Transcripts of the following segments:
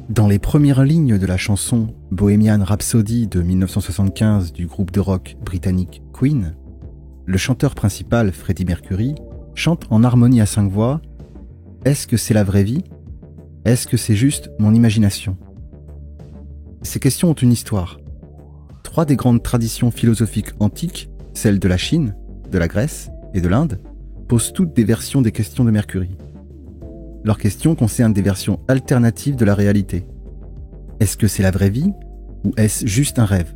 Dans les premières lignes de la chanson Bohemian Rhapsody de 1975 du groupe de rock britannique Queen, le chanteur principal Freddie Mercury chante en harmonie à 5 voix « Est-ce que c'est la vraie vie ? Est-ce que c'est juste mon imagination ?» Ces questions ont une histoire. 3 des grandes traditions philosophiques antiques, celles de la Chine, de la Grèce et de l'Inde, posent toutes des versions des questions de Mercury. Leurs questions concernent des versions alternatives de la réalité. Est-ce que c'est la vraie vie ou est-ce juste un rêve ?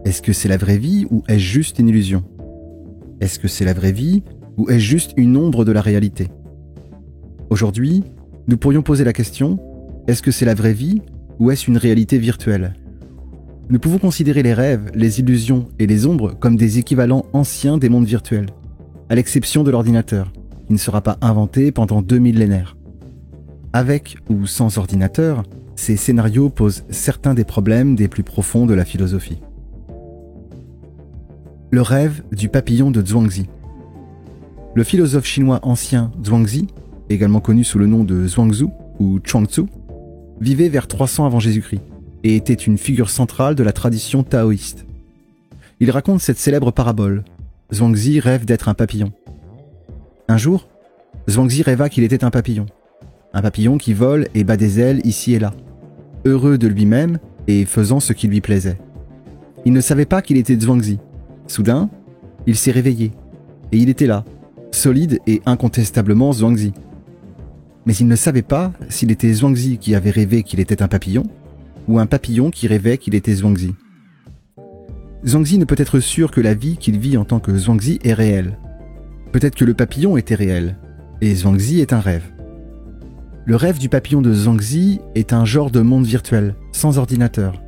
Est-ce que c'est la vraie vie ou est-ce juste une illusion ? Est-ce que c'est la vraie vie ou est-ce juste une ombre de la réalité ? Aujourd'hui, nous pourrions poser la question, est-ce que c'est la vraie vie ou est-ce une réalité virtuelle ? Nous pouvons considérer les rêves, les illusions et les ombres comme des équivalents anciens des mondes virtuels, à l'exception de l'ordinateur, qui ne sera pas inventé pendant 2 millénaires. Avec ou sans ordinateur, ces scénarios posent certains des problèmes des plus profonds de la philosophie. Le rêve du papillon de Zhuangzi. Le philosophe chinois ancien Zhuangzi, également connu sous le nom de Zhuangzi ou Chuangzi, vivait vers 300 avant Jésus-Christ et était une figure centrale de la tradition taoïste. Il raconte cette célèbre parabole. Zhuangzi rêve d'être un papillon. Un jour, Zhuangzi rêva qu'il était un papillon qui vole et bat des ailes ici et là, heureux de lui-même et faisant ce qui lui plaisait. Il ne savait pas qu'il était Zhuangzi. Soudain, il s'est réveillé, et il était là, solide et incontestablement Zhuangzi. Mais il ne savait pas s'il était Zhuangzi qui avait rêvé qu'il était un papillon, ou un papillon qui rêvait qu'il était Zhuangzi. Zhuangzi ne peut être sûr que la vie qu'il vit en tant que Zhuangzi est réelle. Peut-être que le papillon était réel, et Zhuangzi est un rêve. Le rêve du papillon de Zhuangzi est un genre de monde virtuel, sans ordinateur.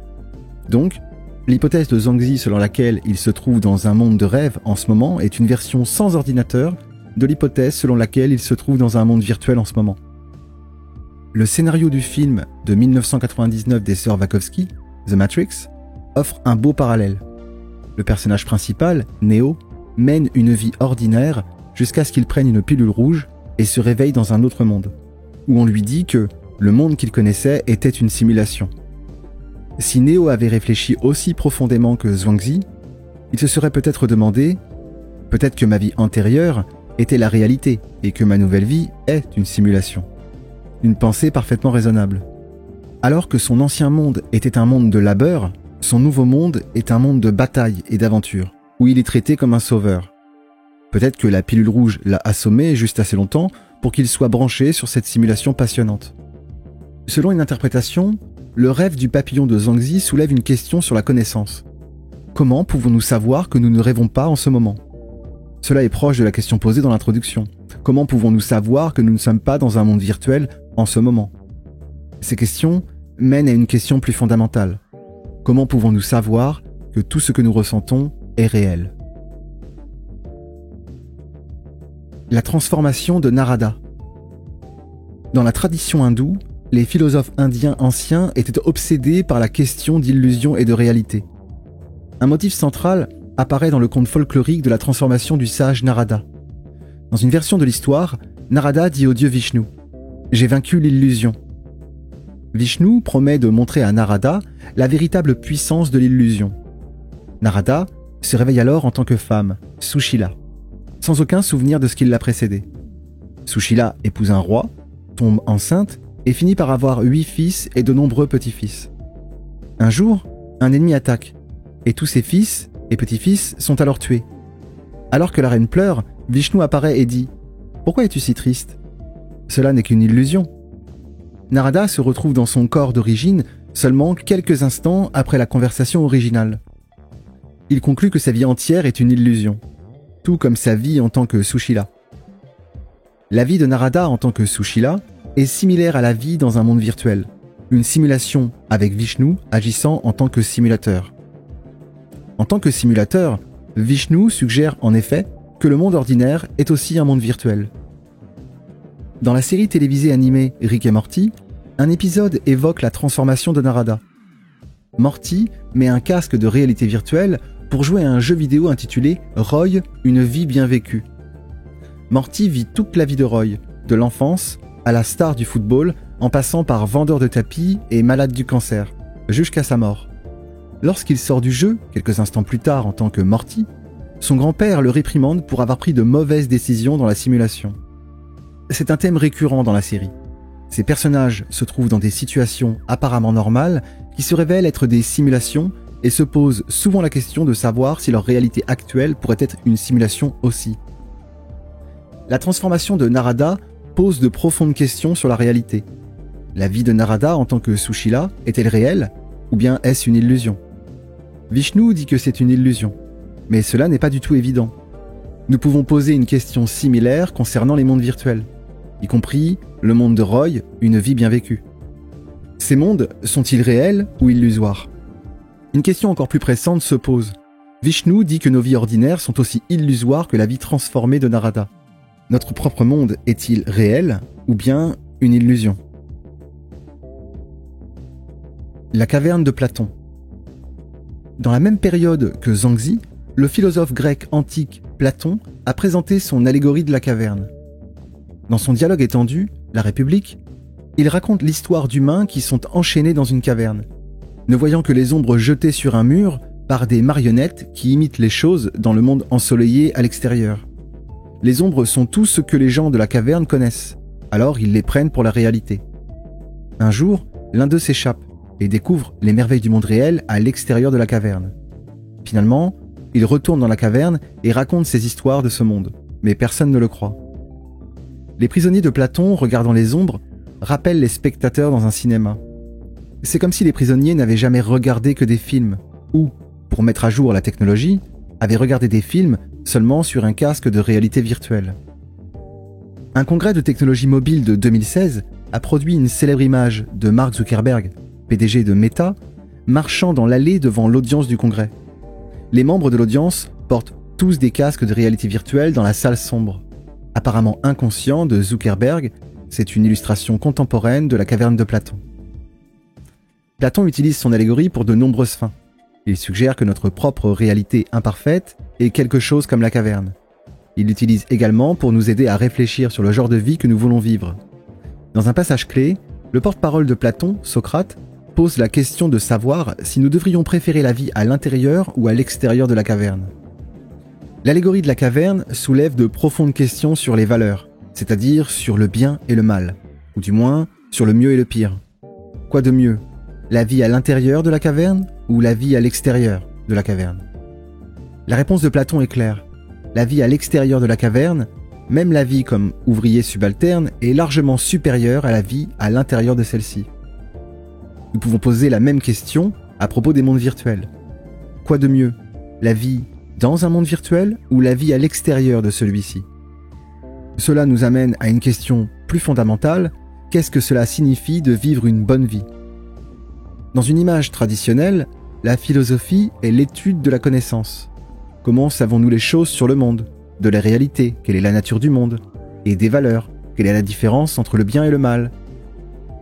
Donc, l'hypothèse de Zhuangzi selon laquelle il se trouve dans un monde de rêve en ce moment est une version sans ordinateur de l'hypothèse selon laquelle il se trouve dans un monde virtuel en ce moment. Le scénario du film de 1999 des sœurs Wachowski, The Matrix, offre un beau parallèle. Le personnage principal, Neo, mène une vie ordinaire jusqu'à ce qu'il prenne une pilule rouge et se réveille dans un autre monde, où on lui dit que le monde qu'il connaissait était une simulation. Si Neo avait réfléchi aussi profondément que Zhuangzi, il se serait peut-être demandé « Peut-être que ma vie antérieure était la réalité et que ma nouvelle vie est une simulation. » Une pensée parfaitement raisonnable. Alors que son ancien monde était un monde de labeur, son nouveau monde est un monde de bataille et d'aventure, où il est traité comme un sauveur. Peut-être que la pilule rouge l'a assommé juste assez longtemps pour qu'il soit branché sur cette simulation passionnante. Selon une interprétation, le rêve du papillon de Zhuangzi soulève une question sur la connaissance. Comment pouvons-nous savoir que nous ne rêvons pas en ce moment ? Cela est proche de la question posée dans l'introduction. Comment pouvons-nous savoir que nous ne sommes pas dans un monde virtuel en ce moment ? Ces questions mènent à une question plus fondamentale. Comment pouvons-nous savoir que tout ce que nous ressentons est réel ? La transformation de Narada. Dans la tradition hindoue, les philosophes indiens anciens étaient obsédés par la question d'illusion et de réalité. Un motif central apparaît dans le conte folklorique de la transformation du sage Narada. Dans une version de l'histoire, Narada dit au dieu Vishnu « J'ai vaincu l'illusion ». Vishnu promet de montrer à Narada la véritable puissance de l'illusion. Narada se réveille alors en tant que femme, Sushila, sans aucun souvenir de ce qui l'a précédé. Sushila épouse un roi, tombe enceinte et finit par avoir 8 fils et de nombreux petits-fils. Un jour, un ennemi attaque, et tous ses fils et petits-fils sont alors tués. Alors que la reine pleure, Vishnu apparaît et dit « Pourquoi es-tu si triste ? Cela n'est qu'une illusion. » Narada se retrouve dans son corps d'origine seulement quelques instants après la conversation originale. Il conclut que sa vie entière est une illusion, tout comme sa vie en tant que Sushila. La vie de Narada en tant que Sushila est similaire à la vie dans un monde virtuel, une simulation avec Vishnu agissant en tant que simulateur. En tant que simulateur, Vishnu suggère en effet que le monde ordinaire est aussi un monde virtuel. Dans la série télévisée animée Rick et Morty, un épisode évoque la transformation de Narada. Morty met un casque de réalité virtuelle pour jouer à un jeu vidéo intitulé « Roy, une vie bien vécue ». Morty vit toute la vie de Roy, de l'enfance à la star du football, en passant par vendeur de tapis et malade du cancer, jusqu'à sa mort. Lorsqu'il sort du jeu, quelques instants plus tard en tant que Morty, son grand-père le réprimande pour avoir pris de mauvaises décisions dans la simulation. C'est un thème récurrent dans la série. Ces personnages se trouvent dans des situations apparemment normales qui se révèlent être des simulations et se posent souvent la question de savoir si leur réalité actuelle pourrait être une simulation aussi. La transformation de Narada pose de profondes questions sur la réalité. La vie de Narada en tant que Sushila est-elle réelle ou bien est-ce une illusion? Vishnu dit que c'est une illusion, mais cela n'est pas du tout évident. Nous pouvons poser une question similaire concernant les mondes virtuels, y compris le monde de Roy, une vie bien vécue. Ces mondes sont-ils réels ou illusoires? Une question encore plus pressante se pose. Vishnu dit que nos vies ordinaires sont aussi illusoires que la vie transformée de Narada. Notre propre monde est-il réel ou bien une illusion? La caverne de Platon. Dans la même période que Zhuangzi, le philosophe grec antique Platon a présenté son allégorie de la caverne. Dans son dialogue étendu, La République, il raconte l'histoire d'humains qui sont enchaînés dans une caverne, ne voyant que les ombres jetées sur un mur par des marionnettes qui imitent les choses dans le monde ensoleillé à l'extérieur. Les ombres sont tout ce que les gens de la caverne connaissent, alors ils les prennent pour la réalité. Un jour, l'un d'eux s'échappe et découvre les merveilles du monde réel à l'extérieur de la caverne. Finalement, il retourne dans la caverne et raconte ses histoires de ce monde, mais personne ne le croit. Les prisonniers de Platon, regardant les ombres, rappellent les spectateurs dans un cinéma. C'est comme si les prisonniers n'avaient jamais regardé que des films, ou, pour mettre à jour la technologie, avaient regardé des films seulement sur un casque de réalité virtuelle. Un congrès de technologie mobile de 2016 a produit une célèbre image de Mark Zuckerberg, PDG de Meta, marchant dans l'allée devant l'audience du congrès. Les membres de l'audience portent tous des casques de réalité virtuelle dans la salle sombre. Apparemment inconscient de Zuckerberg, c'est une illustration contemporaine de la caverne de Platon. Platon utilise son allégorie pour de nombreuses fins. Il suggère que notre propre réalité imparfaite est quelque chose comme la caverne. Il l'utilise également pour nous aider à réfléchir sur le genre de vie que nous voulons vivre. Dans un passage clé, le porte-parole de Platon, Socrate, pose la question de savoir si nous devrions préférer la vie à l'intérieur ou à l'extérieur de la caverne. L'allégorie de la caverne soulève de profondes questions sur les valeurs, c'est-à-dire sur le bien et le mal, ou du moins sur le mieux et le pire. Quoi de mieux? La vie à l'intérieur de la caverne ou la vie à l'extérieur de la caverne? La réponse de Platon est claire. La vie à l'extérieur de la caverne, même la vie comme ouvrier subalterne, est largement supérieure à la vie à l'intérieur de celle-ci. Nous pouvons poser la même question à propos des mondes virtuels. Quoi de mieux? La vie dans un monde virtuel ou la vie à l'extérieur de celui-ci? Cela nous amène à une question plus fondamentale. Qu'est-ce que cela signifie de vivre une bonne vie? Dans une image traditionnelle, la philosophie est l'étude de la connaissance. Comment savons-nous les choses sur le monde? De la réalité, quelle est la nature du monde? Et des valeurs, quelle est la différence entre le bien et le mal?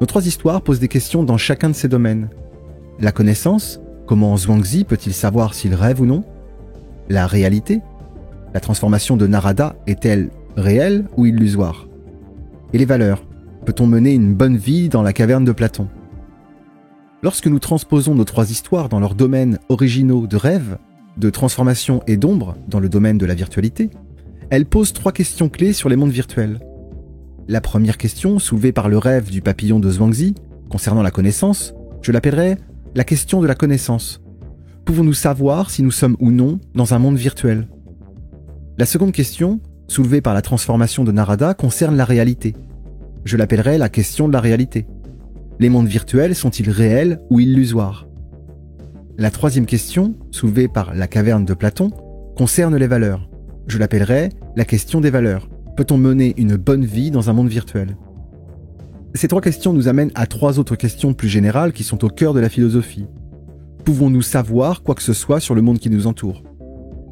Nos trois histoires posent des questions dans chacun de ces domaines. La connaissance, comment Zhuangzi peut-il savoir s'il rêve ou non? La réalité, la transformation de Narada est-elle réelle ou illusoire? Et les valeurs, peut-on mener une bonne vie dans la caverne de Platon? Lorsque nous transposons nos trois histoires dans leurs domaines originaux de rêve, de transformation et d'ombre dans le domaine de la virtualité, elles posent trois questions clés sur les mondes virtuels. La première question, soulevée par le rêve du papillon de Zhuangzi, concernant la connaissance, je l'appellerai la question de la connaissance. Pouvons-nous savoir si nous sommes ou non dans un monde virtuel? La seconde question, soulevée par la transformation de Narada, concerne la réalité. Je l'appellerai la question de la réalité. Les mondes virtuels sont-ils réels ou illusoires? La troisième question, soulevée par la caverne de Platon, concerne les valeurs. Je l'appellerai la question des valeurs. Peut-on mener une bonne vie dans un monde virtuel? Ces trois questions nous amènent à trois autres questions plus générales qui sont au cœur de la philosophie. Pouvons-nous savoir quoi que ce soit sur le monde qui nous entoure?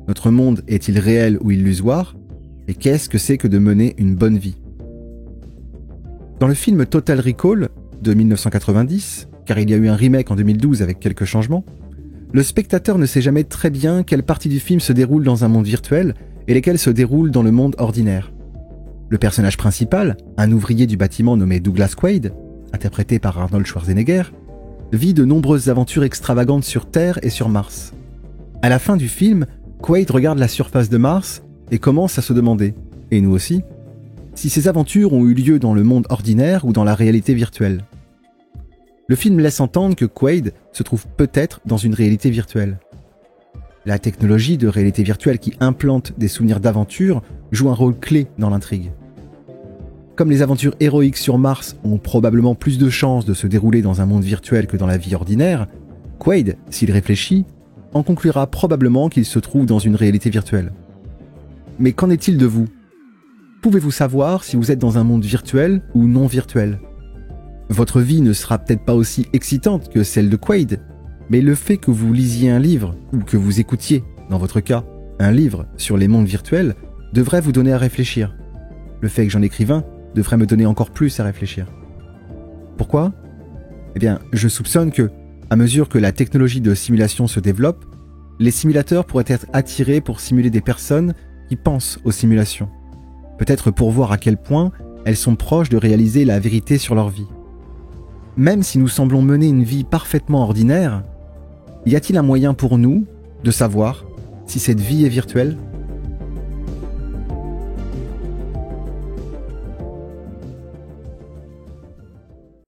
Notre monde est-il réel ou illusoire? Et qu'est-ce que c'est que de mener une bonne vie? Dans le film Total Recall de 1990, car il y a eu un remake en 2012 avec quelques changements, le spectateur ne sait jamais très bien quelle partie du film se déroule dans un monde virtuel et lesquelles se déroulent dans le monde ordinaire. Le personnage principal, un ouvrier du bâtiment nommé Douglas Quaid, interprété par Arnold Schwarzenegger, vit de nombreuses aventures extravagantes sur Terre et sur Mars. À la fin du film, Quaid regarde la surface de Mars et commence à se demander, et nous aussi, si ces aventures ont eu lieu dans le monde ordinaire ou dans la réalité virtuelle. Le film laisse entendre que Quaid se trouve peut-être dans une réalité virtuelle. La technologie de réalité virtuelle qui implante des souvenirs d'aventure joue un rôle clé dans l'intrigue. Comme les aventures héroïques sur Mars ont probablement plus de chances de se dérouler dans un monde virtuel que dans la vie ordinaire, Quaid, s'il réfléchit, en conclura probablement qu'il se trouve dans une réalité virtuelle. Mais qu'en est-il de vous ? Pouvez-vous savoir si vous êtes dans un monde virtuel ou non virtuel ? Votre vie ne sera peut-être pas aussi excitante que celle de Quaid, mais le fait que vous lisiez un livre, ou que vous écoutiez, dans votre cas, un livre sur les mondes virtuels, devrait vous donner à réfléchir. Le fait que j'en écrive un devrait me donner encore plus à réfléchir. Pourquoi ? Eh bien, je soupçonne que, à mesure que la technologie de simulation se développe, les simulateurs pourraient être attirés pour simuler des personnes qui pensent aux simulations. Peut-être pour voir à quel point elles sont proches de réaliser la vérité sur leur vie. Même si nous semblons mener une vie parfaitement ordinaire, y a-t-il un moyen pour nous de savoir si cette vie est virtuelle ?